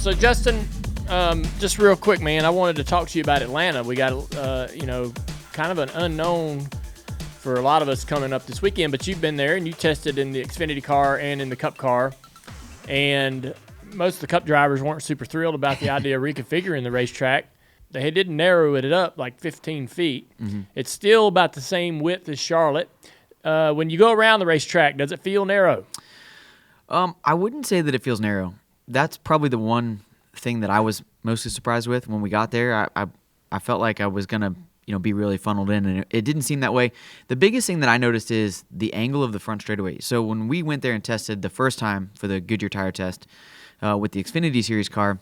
So Justin, just real quick, man, I wanted to talk to you about Atlanta. We got, kind of an unknown for a lot of us coming up this weekend, but you've been there and you tested in the Xfinity car and in the Cup car, and most of the Cup drivers weren't super thrilled about the idea of reconfiguring the racetrack. They didn't narrow it up like 15 feet. Mm-hmm. It's still about the same width as Charlotte. When you go around the racetrack, does it feel narrow? I wouldn't say that it feels narrow. That's probably the one thing that I was mostly surprised with when we got there. I felt like I was gonna be really funneled in, and it didn't seem that way. The biggest thing that I noticed is the angle of the front straightaway. So when we went there and tested the first time for the Goodyear tire test with the Xfinity Series car,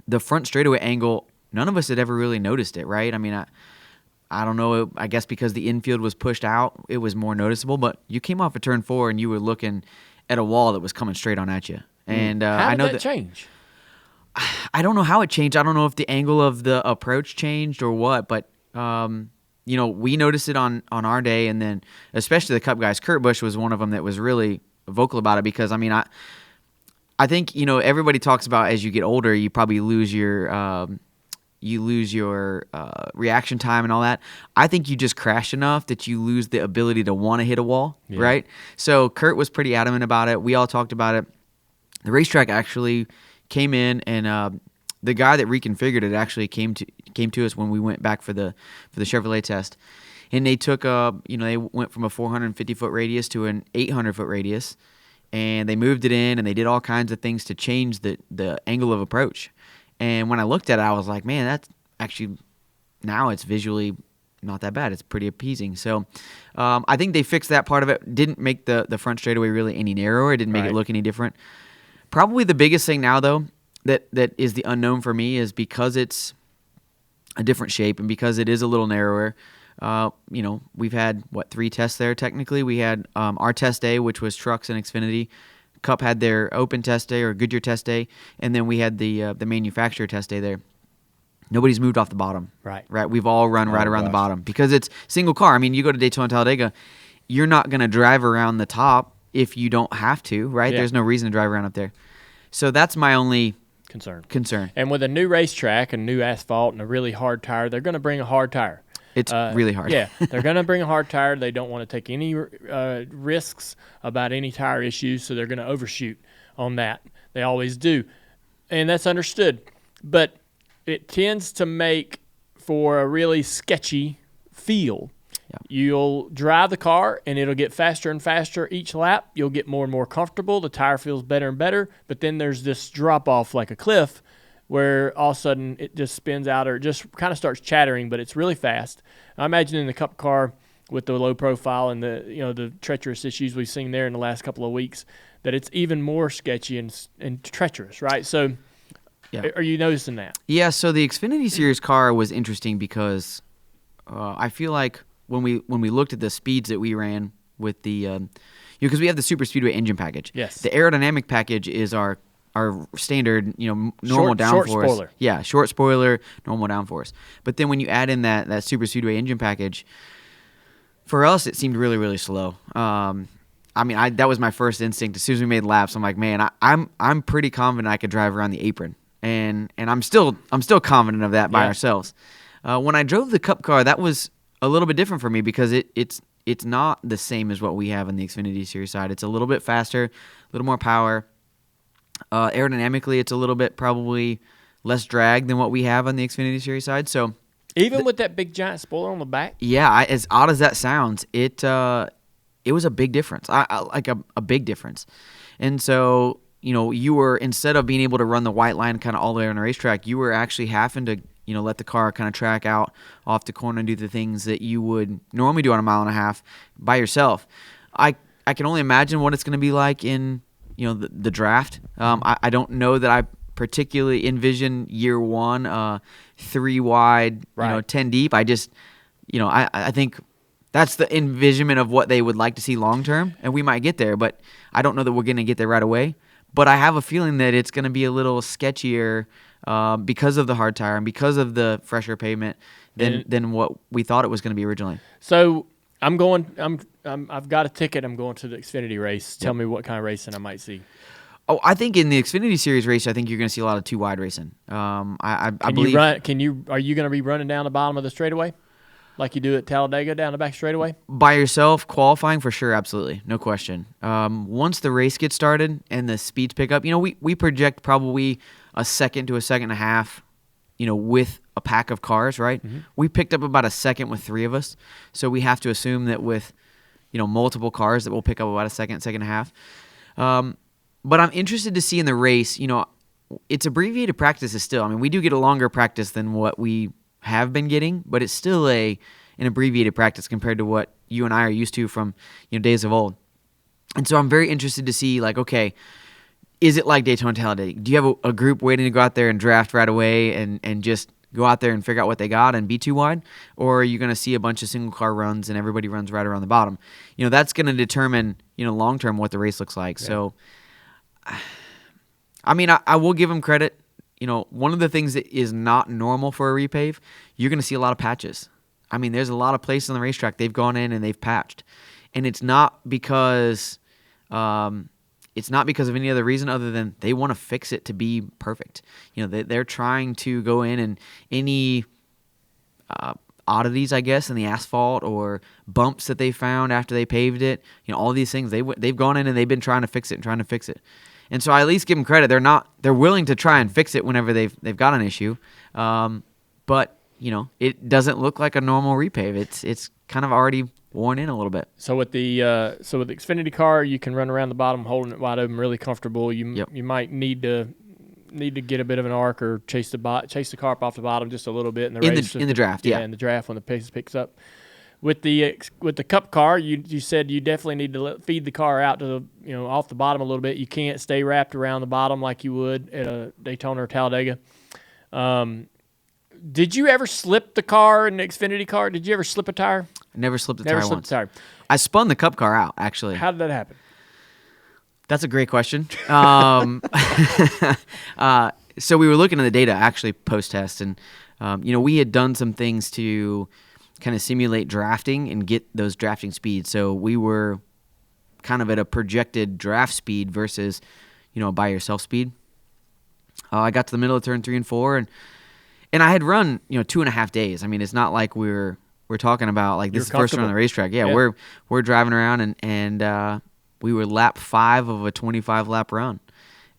the front straightaway angle, none of us had ever really noticed it, right? I mean, I don't know. I guess because the infield was pushed out, it was more noticeable. But you came off of turn 4 and you were looking at a wall that was coming straight on at you. And how I know that change? I don't know how it changed. I don't know if the angle of the approach changed or what. But we noticed it on our day, and then especially the Cup guys. Kurt Busch was one of them that was really vocal about it because I think everybody talks about as you get older, you probably lose your reaction time and all that. I think you just crash enough that you lose the ability to want to hit a wall, right? So Kurt was pretty adamant about it. We all talked about it. The racetrack actually came in, and the guy that reconfigured it actually came to us when we went back for the Chevrolet test, and they took they went from a 450-foot radius to an 800-foot radius, and they moved it in, and they did all kinds of things to change the angle of approach. And when I looked at it, I was like, man, that's actually, now it's visually not that bad. It's pretty appeasing. So I think they fixed that part of it. Didn't make the front straightaway really any narrower. It didn't make it look any different. Probably the biggest thing now, though, that is the unknown for me is because it's a different shape and because it is a little narrower. We've had, 3 tests there technically. We had our test day, which was trucks and Xfinity. Cup had their open test day or Goodyear test day, and then we had the manufacturer test day there. Nobody's moved off the bottom. Right. We've all run around the bottom because it's single car. I mean, you go to Daytona Talladega, you're not going to drive around the top if you don't have to, right? Yeah. There's no reason to drive around up there. So that's my only concern. And with a new racetrack and new asphalt and a really hard tire, they're going to bring a hard tire. It's really hard. Yeah, they're going to bring a hard tire. They don't want to take any risks about any tire issues, so they're going to overshoot on that. They always do, and that's understood. But it tends to make for a really sketchy feel. Yeah. You'll drive the car, and it'll get faster and faster each lap. You'll get more and more comfortable. The tire feels better and better, but then there's this drop-off like a cliff where all of a sudden it just spins out or it just kind of starts chattering, but it's really fast. I imagine in the Cup car with the low profile and the treacherous issues we've seen there in the last couple of weeks, that it's even more sketchy and treacherous, right? So are you noticing that? Yeah, so the Xfinity Series car was interesting because I feel like when we looked at the speeds that we ran with the because we have the Superspeedway engine package. Yes. The aerodynamic package is our standard, normal short downforce. Spoiler. Yeah, short spoiler, normal downforce. But then when you add in that Superspeedway engine package, for us it seemed really, really slow. That was my first instinct. As soon as we made laps, I'm like, man, I'm pretty confident I could drive around the apron, and I'm still confident of that by ourselves. When I drove the Cup car, that was a little bit different for me because it's not the same as what we have in the Xfinity Series side. It's a little bit faster, a little more power. Aerodynamically, it's a little bit probably less drag than what we have on the Xfinity Series side. So even with that big giant spoiler on the back? Yeah, as odd as that sounds, it was a big difference. Like a big difference. And so, you were, instead of being able to run the white line kind of all the way on the racetrack, you were actually having to, let the car kind of track out off the corner and do the things that you would normally do on a 1.5 miles by yourself. I can only imagine what it's going to be like in the draft. I don't know that I particularly envision year one 3 wide, 10 deep. I just, I think that's the envisionment of what they would like to see long term, and we might get there, but I don't know that we're going to get there right away. But I have a feeling that it's going to be a little sketchier because of the hard tire and because of the fresher pavement than what we thought it was going to be originally. So I've got a ticket. I'm going to the Xfinity race. Tell me what kind of racing I might see. Oh, I think in the Xfinity Series race, I think you're going to see a lot of 2 wide racing. I believe. Are you going to be running down the bottom of the straightaway like you do at Talladega down the back straightaway? By yourself, qualifying for sure, absolutely, no question. Once the race gets started and the speeds pick up, we project probably a second to a second and a half, with a pack of cars, right? Mm-hmm. We picked up about a second with 3 of us, so we have to assume that with, multiple cars that we'll pick up about a second and a half. But I'm interested to see in the race, it's abbreviated practices still. I mean, we do get a longer practice than what we have been getting, but it's still an abbreviated practice compared to what you and I are used to from days of old. And so I'm very interested to see, like, okay, is it like Daytona Talladega? Do you have a group waiting to go out there and draft right away and just go out there and figure out what they got and be too wide? Or are you going to see a bunch of single car runs and everybody runs right around the bottom? That's going to determine, long term what the race looks like. Yeah. So, I mean, I will give them credit. One of the things that is not normal for a repave, you're going to see a lot of patches. I mean, there's a lot of places on the racetrack they've gone in and they've patched. And it's not because of any other reason other than they want to fix it to be perfect. They're trying to go in and any oddities, I guess, in the asphalt or bumps that they found after they paved it, all these things, they've gone in and they've been trying to fix it. And so I at least give them credit. They're willing to try and fix it whenever they've got an issue. But it doesn't look like a normal repave. It's kind of already worn in a little bit. So with the Xfinity car, you can run around the bottom holding it wide open, really comfortable. You might need to get a bit of an arc or chase the car up off the bottom just a little bit in the race. In the draft, yeah. In the draft when the pace picks up. With the Cup car, you said you definitely need to feed the car out to the off the bottom a little bit. You can't stay wrapped around the bottom like you would at a Daytona or Talladega. Did you ever slip the car in the Xfinity car? Did you ever slip a tire? I never slipped a tire once. Never slipped a tire. I spun the Cup car out, actually. How did that happen? That's a great question. So we were looking at the data actually post-test, and we had done some things to kind of simulate drafting and get those drafting speeds. So we were kind of at a projected draft speed versus, by yourself speed. I got to the middle of turn 3 and 4, and I had run 2.5 days. I mean, it's not like we're talking about like this is the first run on the racetrack. Yeah. We're driving around and we were lap 5 of a 25 lap run,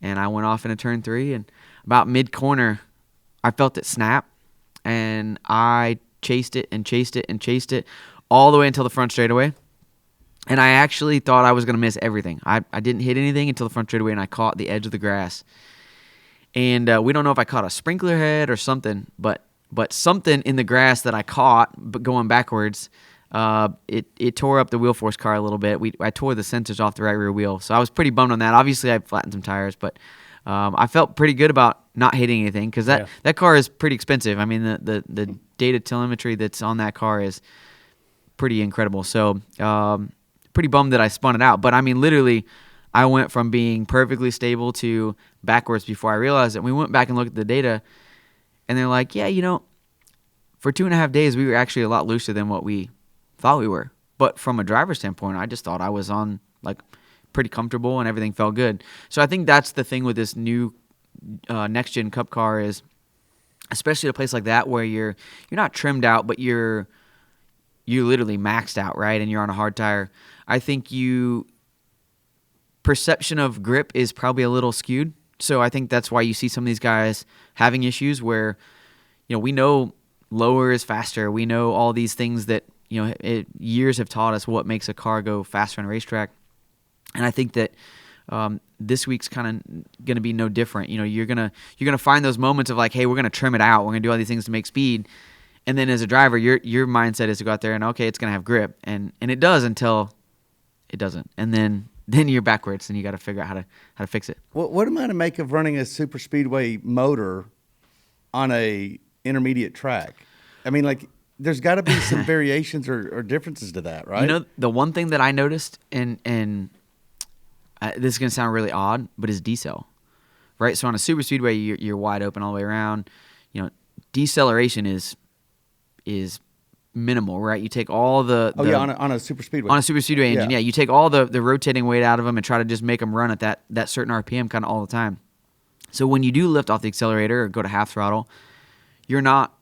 and I went off into turn 3, and about mid corner, I felt it snap, and I chased it all the way until the front straightaway. And I actually thought I was going to miss everything. I didn't hit anything until the front straightaway, and I caught the edge of the grass. And we don't know if I caught a sprinkler head or something, but something in the grass that I caught, but going backwards, it tore up the wheel force car a little bit. I tore the sensors off the right rear wheel, so I was pretty bummed on that. Obviously, I flattened some tires, but I felt pretty good about not hitting anything because that car is pretty expensive. I mean, the data telemetry that's on that car is pretty incredible. So pretty bummed that I spun it out. But, I mean, literally, I went from being perfectly stable to backwards before I realized it. And we went back and looked at the data, and they're like, yeah, for 2.5 days, we were actually a lot looser than what we thought we were. But from a driver's standpoint, I just thought I was on, like, pretty comfortable and everything felt good. So I think that's the thing with this new next-gen Cup car is, especially at a place like that where you're not trimmed out, but you're literally maxed out, right? And you're on a hard tire. I think perception of grip is probably a little skewed. So I think that's why you see some of these guys having issues where, we know lower is faster. We know all these things that, years have taught us what makes a car go faster on a racetrack. And I think that this week's kind of going to be no different. You're gonna find those moments of like, hey, we're going to trim it out. We're going to do all these things to make speed. And then as a driver, your mindset is to go out there and, okay, it's going to have grip. And it does until it doesn't. And then you're backwards and you got to figure out how to fix it. What am I to make of running a Superspeedway motor on a intermediate track? I mean, like, there's got to be some variations or differences to that, right? The one thing that I noticed, and this is going to sound really odd, but is decel, right? So on a Superspeedway, you're wide open all the way around. Deceleration is minimal, right? You take all the on a super speedway. On a super speedway engine, Yeah. you take all the rotating weight out of them and try to just make them run at that certain RPM kind of all the time. So when you do lift off the accelerator or go to half throttle, you're not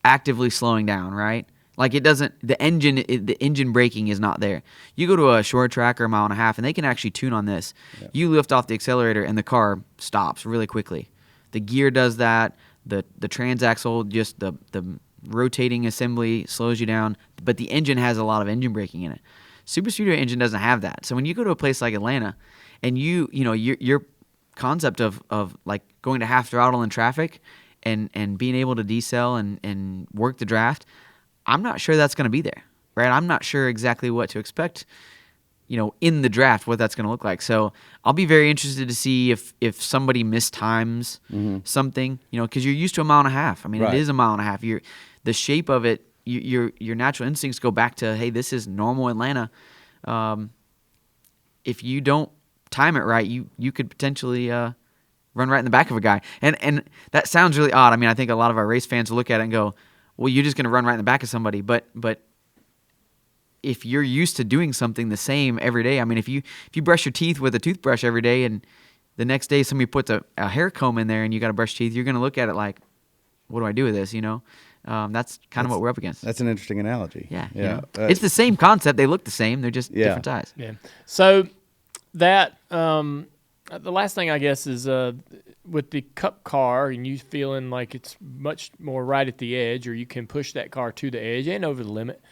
actively slowing down, right? Like it doesn't, the engine braking is not there. You go to a short track or a mile and a half, and they can actually tune on this. Yeah. You lift off the accelerator, and the car stops really quickly. The gear does that. The transaxle, just the rotating assembly slows you down, but the engine has a lot of engine braking in it. Super Speedway engine doesn't have that. So when you go to a place like Atlanta, and your concept of like going to half throttle in traffic and being able to decel and work the draft, I'm not sure that's going to be there, right? I'm not sure exactly what to expect, in the draft, what that's going to look like. So I'll be very interested to see if somebody mistimes something, because you're used to a mile and a half. I mean, Right. It is a mile and a half. The shape of it, your natural instincts go back to, hey, this is normal Atlanta. If you don't time it right, you could potentially run right in the back of a guy. And that sounds really odd. I mean, I think a lot of our race fans will look at it and go, well, you're just going to run right in the back of somebody. But if you're used to doing something the same every day, I mean, if you brush your teeth with a toothbrush every day and the next day somebody puts a hair comb in there and you got to brush teeth, you're going to look at it like, what do I do with this, That's kind of what we're up against. That's an interesting analogy. Yeah. It's the same concept. They look the same. They're just different size. Yeah. So that the last thing I guess is with the Cup car and you feeling like it's much more right at the edge, or you can push that car to the edge and over the limit.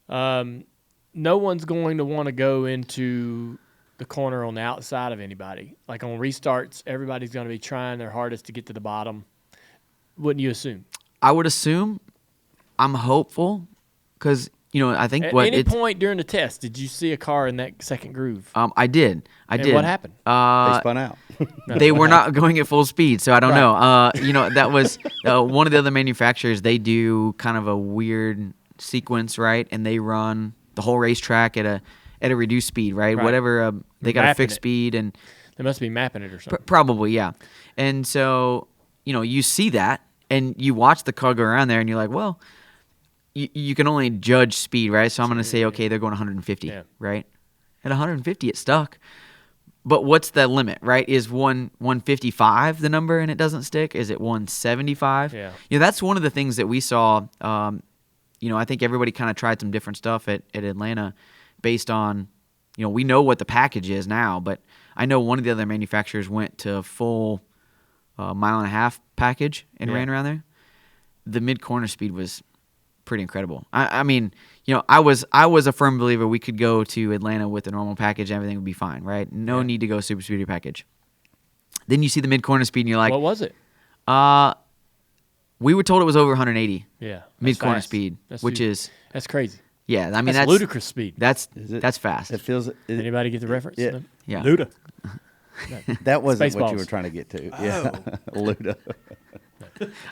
No one's going to want to go into the corner on the outside of anybody. Like on restarts, everybody's going to be trying their hardest to get to the bottom. Wouldn't you assume? I would assume. I'm hopeful because, I think at any point during the test, did you see a car in that second groove? I did. And what happened? They spun out. They were not going at full speed, so I don't know. That was one of the other manufacturers. They do kind of a weird sequence, right? And they run the whole racetrack at a reduced speed, right? Whatever they got a fixed speed, and they must be mapping it or something. Probably, yeah. And so you see that, and you watch the car go around there, and you're like, well, you can only judge speed, right? So I'm going to say, okay, they're going 150, right? At 150, it stuck. But what's the limit, right? Is 155 the number and it doesn't stick? Is it 175? Yeah. That's one of the things that we saw. I think everybody kind of tried some different stuff at Atlanta based on, we know what the package is now, but I know one of the other manufacturers went to a full mile and a half package and ran around there. The mid-corner speed was pretty incredible. I mean, I was a firm believer we could go to Atlanta with a normal package and everything would be fine, right? No need to go super speedy package. Then you see the mid-corner speed and you're like, what was it? We were told it was over 180. Yeah. Mid-corner speed, that's crazy. Yeah, I mean that's ludicrous speed. That's fast. It feels. Anybody get the reference? Yeah. Yeah. Luda. That wasn't what Spaceballs. you were trying to get to. Yeah, Luda.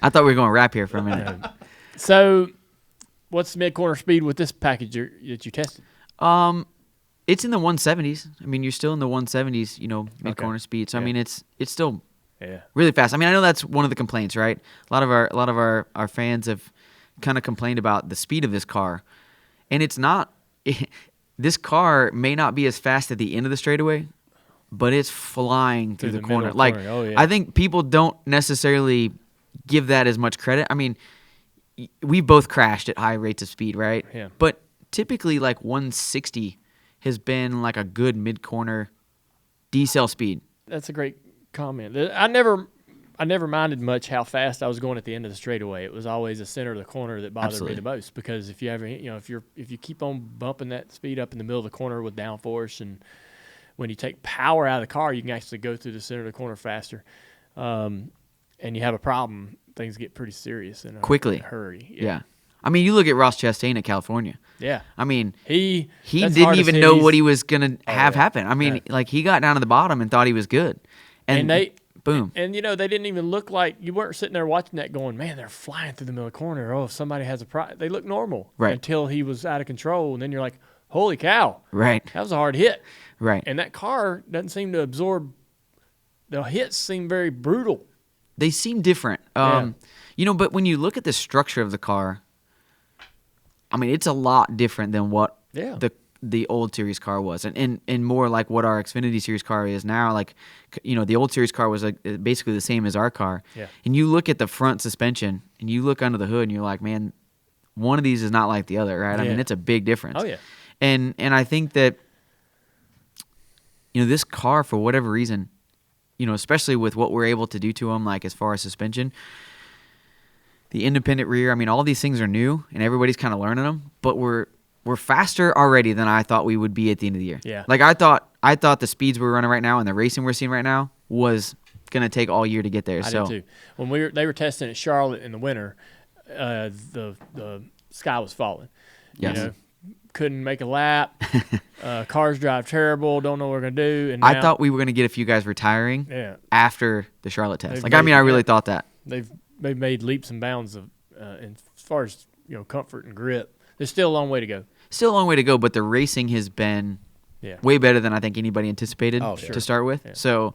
I thought we were going to rap here for a minute. So, what's the mid-corner speed with this package that you tested? It's in the 170s. I mean, you're still in the 170s, mid-corner speed. So I mean, it's still really fast. I mean, I know that's one of the complaints, right? A lot of our fans have kind of complained about the speed of this car, and it's not. This car may not be as fast at the end of the straightaway, but it's flying through the corner. Like, I think people don't necessarily give that as much credit. I mean, we both crashed at high rates of speed, right? Yeah. But typically, like 160 has been like a good mid-corner decel speed. That's a great comment. I never minded much how fast I was going at the end of the straightaway. It was always the center of the corner that bothered me the most, because if you ever, if you keep on bumping that speed up in the middle of the corner with downforce, and when you take power out of the car, you can actually go through the center of the corner faster. And you have a problem, things get pretty serious in a hurry. Yeah. I mean, you look at Ross Chastain at California. Yeah. I mean, he didn't even know what he was going to have happen. I mean, like, he got down to the bottom and thought he was good. And boom. And, they didn't even look like, you weren't sitting there watching that going, man, they're flying through the middle of the corner. Oh, if somebody has a problem. They look normal. Right. Until he was out of control. And then you're like, holy cow. Right. That was a hard hit. Right. And that car doesn't seem to absorb. The hits seem very brutal. They seem different. But when you look at the structure of the car, I mean, it's a lot different than what Yeah. the old series car was, and more like what our Xfinity Series car is now. Like, the old series car was like basically the same as our car. Yeah. And you look at the front suspension, and you look under the hood, and you're like, man, one of these is not like the other, right? I Yeah. mean, it's a big difference. Oh, yeah. And I think that, this car, for whatever reason, especially with what we're able to do to them, like as far as suspension, the independent rear, I mean, all these things are new, and everybody's kind of learning them, but we're faster already than I thought we would be at the end of the year. Yeah. Like, I thought the speeds we're running right now and the racing we're seeing right now was going to take all year to get there. I did too. When they were testing at Charlotte in the winter, the sky was falling. Yes. Couldn't make a lap. Cars drive terrible. Don't know what we're gonna do. And now, I thought we were going to get a few guys retiring yeah, after the Charlotte test. They've I made- really thought that. they've made leaps and bounds of as far as comfort and grip. There's still a long way to go. Still a long way to go, but the racing has been Yeah. way better than I think anybody anticipated Oh, sure. to start with. Yeah. So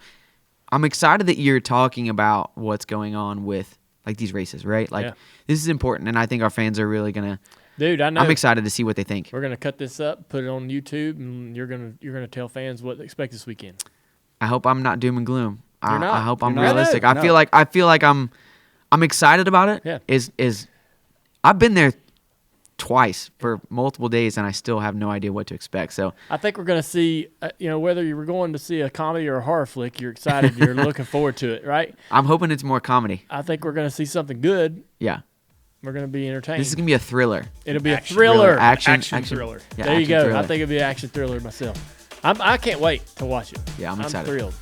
I'm excited that you're talking about what's going on with like these races, right? Like Yeah. this is important, and I think our fans are really gonna. Dude, I know. I'm excited to see what they think. We're gonna cut this up, put it on YouTube, and you're gonna tell fans what to expect this weekend. I hope I'm not doom and gloom. You're not. I hope I'm You're not. realistic. No. I feel like I'm excited about it. Yeah. Is I've been there twice for multiple days, and I still have no idea what to expect. So I think we're gonna see, whether you were going to see a comedy or a horror flick, you're excited, you're looking forward to it, right? I'm hoping it's more comedy. I think we're gonna see something good. Yeah. We're gonna be entertained. This is gonna be a thriller. It'll be Action a thriller. thriller. Action thriller. Yeah, there you action go. thriller. I think it'll be an action thriller myself. I can't wait to watch it. Yeah, I'm excited. Thrilled.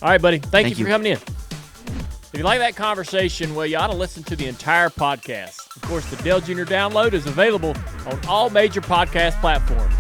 All right, buddy. Thank you you. for coming in. If you like that conversation, well, you ought to listen to the entire podcast. Of course, the Dale Jr. download is available on all major podcast platforms.